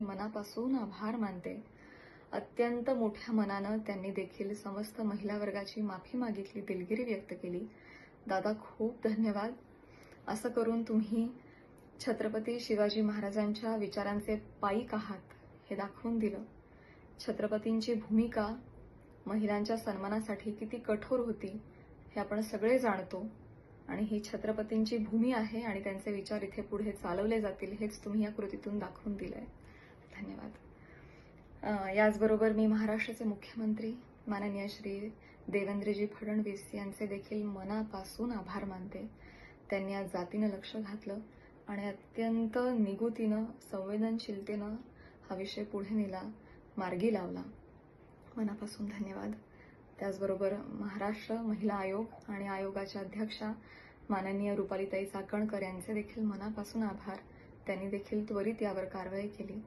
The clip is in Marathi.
मनापासून आभार मानते. अत्यंत मोठ्या मनानं त्यांनी देखील समस्त महिला वर्गाची माफी मागितली, दिलगिरी व्यक्त केली. दादा खूप धन्यवाद. असं करून तुम्ही छत्रपती शिवाजी महाराजांच्या विचारांचे पाईक आहात हे दाखवून दिलं. छत्रपतींची भूमिका महिलांच्या सन्मानासाठी किती कठोर होती हे आपण सगळे जाणतो आणि ही छत्रपतींची भूमी आहे आणि त्यांचे विचार इथे पुढे चालवले जातील हेच तुम्ही या कृतीतून दाखवून दिलंय. धन्यवाद. याचबरोबर मी महाराष्ट्राचे मुख्यमंत्री माननीय श्री देवेंद्रजी फडणवीस यांचे देखील मनापासून आभार मानते. त्यांनी आज जातीनं लक्ष घातलं आणि अत्यंत निगुतीनं संवेदनशीलतेनं हा विषय पुढे नेला, मार्गी लावला. मनापासून धन्यवाद. त्याचबरोबर महाराष्ट्र महिला आयोग आणि आयोगाच्या अध्यक्षा माननीय रुपालीताई चाकणकर यांचे देखील मनापासून आभार. त्यांनी देखील त्वरित यावर कारवाई केली.